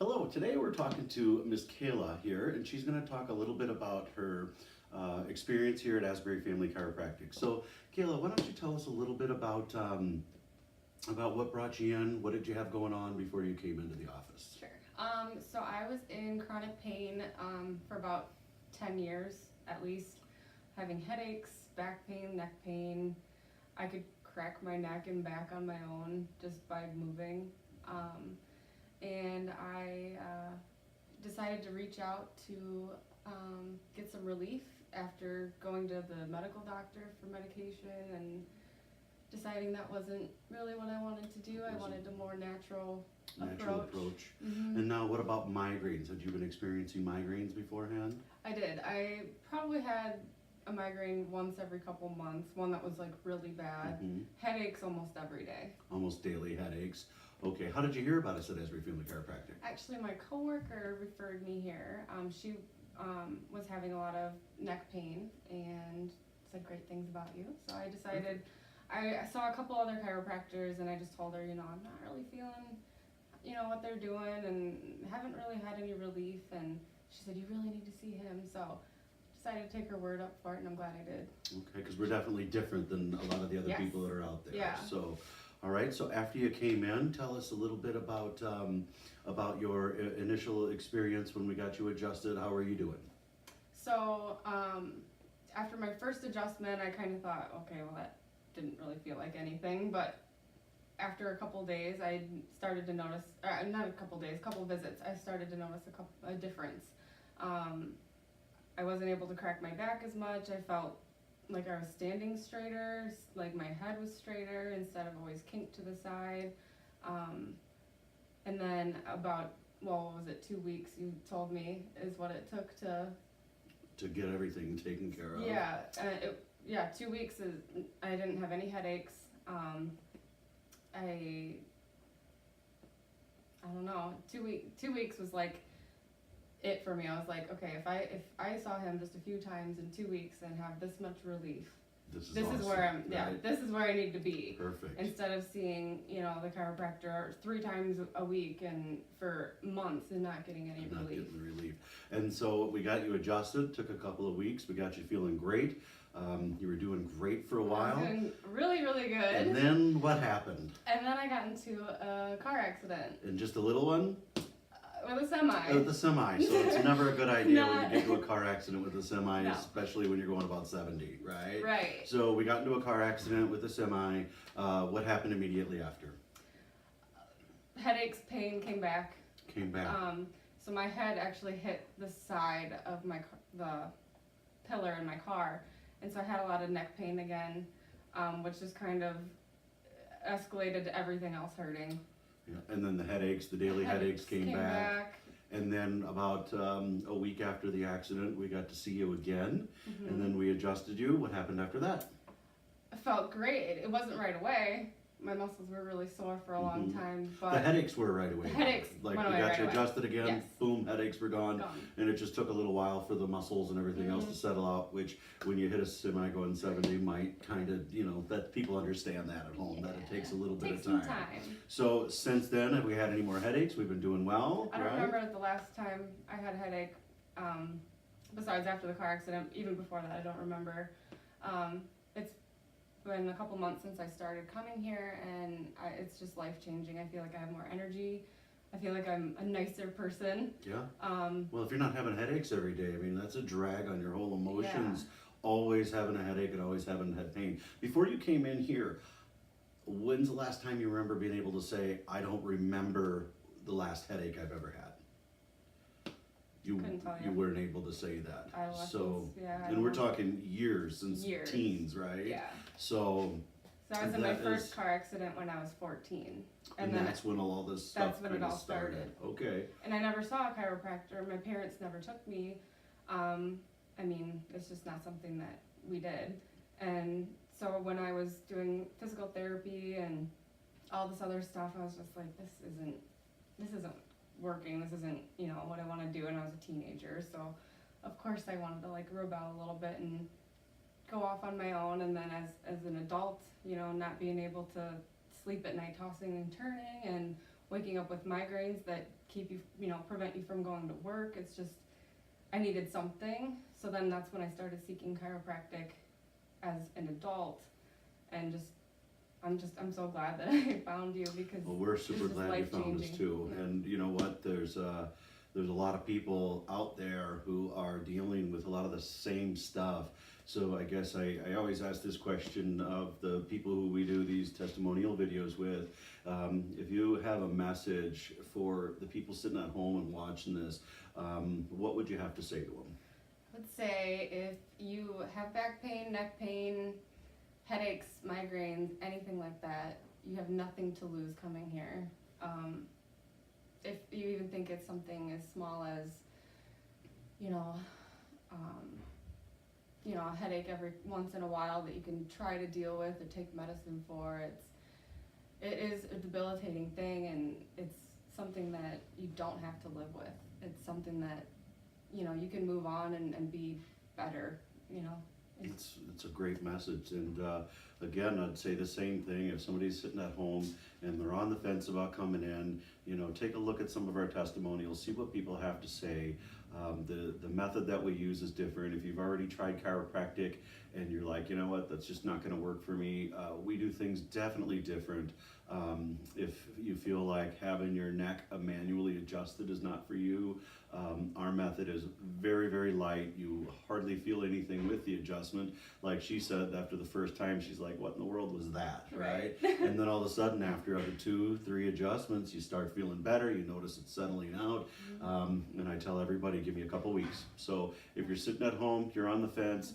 Hello, today we're talking to Miss Kayla here, and she's going to talk a little bit about her experience here at Asbury Family Chiropractic. So, Kayla, why don't you tell us a little bit about what brought you in, what did you have going on before you came into the office? Sure. So I was in chronic pain for about 10 years at least, having headaches, back pain, neck pain. I could crack my neck and back on my own just by moving. And I decided to reach out to get some relief after going to the medical doctor for medication and deciding that wasn't really what I wanted to do. I wanted a more natural approach. Mm-hmm. And now what about migraines? Had you been experiencing migraines beforehand? I did. I probably had a migraine once every couple months, one that was like really bad. Mm-hmm. Headaches almost every day. Almost daily headaches. Okay, how did you hear about us at Asbury Family Chiropractic? Actually, my coworker referred me here. She was having a lot of neck pain and said great things about you. So I decided, I saw a couple other chiropractors and I just told her, I'm not really feeling, what they're doing and haven't really had any relief. And she said, you really need to see him. So decided to take her word up for it, and I'm glad I did. Okay, because we're definitely different than a lot of the other Yes. people that are out there. Yeah. So, all right. So after you came in, tell us a little bit about your initial experience when we got you adjusted. How are you doing? So after my first adjustment, I kind of thought, okay, well that didn't really feel like anything, but after a couple days, I started to notice, not a couple days, couple visits, I started to notice a difference. I wasn't able to crack my back as much. I felt like I was standing straighter, like my head was straighter instead of always kinked to the side. And then about, what was it, 2 weeks you told me is what it took to get everything taken care of. Yeah, 2 weeks I didn't have any headaches. I don't know. 2 weeks was like it for me. I was like, okay, if I saw him just a few times in 2 weeks and have this much relief, this is where I'm. Yeah, right? This is where I need to be. Perfect. Instead of seeing the chiropractor 3 times a week and for months and not getting any Not relief. getting relief. And so we got you adjusted. Took a couple of weeks. We got you feeling great. You were doing great for a while. I was doing really, really good. And then what happened? And then I got into a car accident. And just a little one? With a semi. With a semi. So it's never a good idea when Not- you get into a car accident with a semi, No. especially when you're going about 70, right? Right. So we got into a car accident with a semi. What happened immediately after? Headaches, pain came back. Came back. So my head actually hit the side of the pillar in my car, and so I had a lot of neck pain again, which just kind of escalated to everything else hurting. Yeah. And then the headaches, the daily headaches came back. And then about a week after the accident, we got to see you again, Mm-hmm. and then we adjusted you. What happened after that? I felt great. It wasn't right away. My muscles were really sore for a long time, but The headaches were right away. The headaches like went we away got right you away. adjusted again, Yes. boom, headaches were gone. gone. And it just took a little while for the muscles and everything else to settle out, which when you hit a semi going 70 might kind of, that people understand that at home, that it takes a little bit of Takes some time. time. So since then, have we had any more headaches? We've been doing well, I don't right? remember the last time I had a headache, besides after the car accident. Even before that, I don't remember. It's been a couple months since I started coming here, and it's just life-changing. I feel like I have more energy. I feel like I'm a nicer person. Yeah. Well, if you're not having headaches every day, I mean, that's a drag on your whole emotions. Yeah. Always having a headache and always having head pain. Before you came in here, when's the last time you remember being able to say, I don't remember the last headache I've ever had? Couldn't tell you. You weren't able to say that. Adolescence, So, yeah, I and don't we're know. talking years since Years. teens, right? Yeah. So, So I was in my That first is- car accident when I was 14. and then that's when all this stuff that's when it kind of all started. Okay. And I never saw a chiropractor. My parents never took me. I mean, it's just not something that we did. And so when I was doing physical therapy and all this other stuff, I was just like, this isn't working. This isn't, what I want to do. And I was a teenager. So of course I wanted to rebel a little bit and go off on my own. And then as an adult, not being able to sleep at night, tossing and turning and waking up with migraines that keep you, prevent you from going to work. It's just, I needed something. So then that's when I started seeking chiropractic as an adult, and I'm so glad that I found you, because Well, we're it's super just glad you found us life-changing. too. Yeah. And you know what? There's a lot of people out there who are dealing with a lot of the same stuff. So I guess I always ask this question of the people who we do these testimonial videos with. If you have a message for the people sitting at home and watching this, what would you have to say to them? I would say if you have back pain, neck pain, headaches, migraines, anything like that, you have nothing to lose coming here. If you even think it's something as small as, you know, a headache every once in a while that you can try to deal with or take medicine for, it is a debilitating thing, and it's something that you don't have to live with. It's something that, you can move on and be better, It's a great message, and again, I'd say the same thing. If somebody's sitting at home and they're on the fence about coming in, take a look at some of our testimonials, see what people have to say. The method that we use is different. If you've already tried chiropractic and you're like, you know what, that's just not going to work for me, we do things definitely different. If you feel like having your neck manually adjusted is not for you, our method is very, very light. You hardly feel anything with the adjustment. Like she said, after the first time, she's like, what in the world was that, right? And then all of a sudden, after up to 2-3 adjustments, you start feeling better. You notice it's settling out. And I tell everybody, give me a couple weeks. So if you're sitting at home, you're on the fence,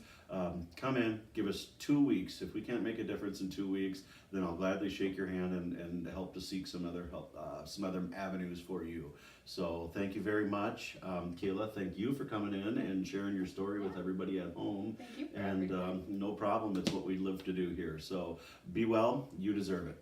come in, give us 2 weeks. If we can't make a difference in 2 weeks, then I'll gladly shake your hand and help to seek some other help, some other avenues for you. So thank you very much. Kayla, thank you for coming in and sharing your story with everybody at home. Thank you for And everything. no problem, it's what we live to do here. So be well, you deserve it.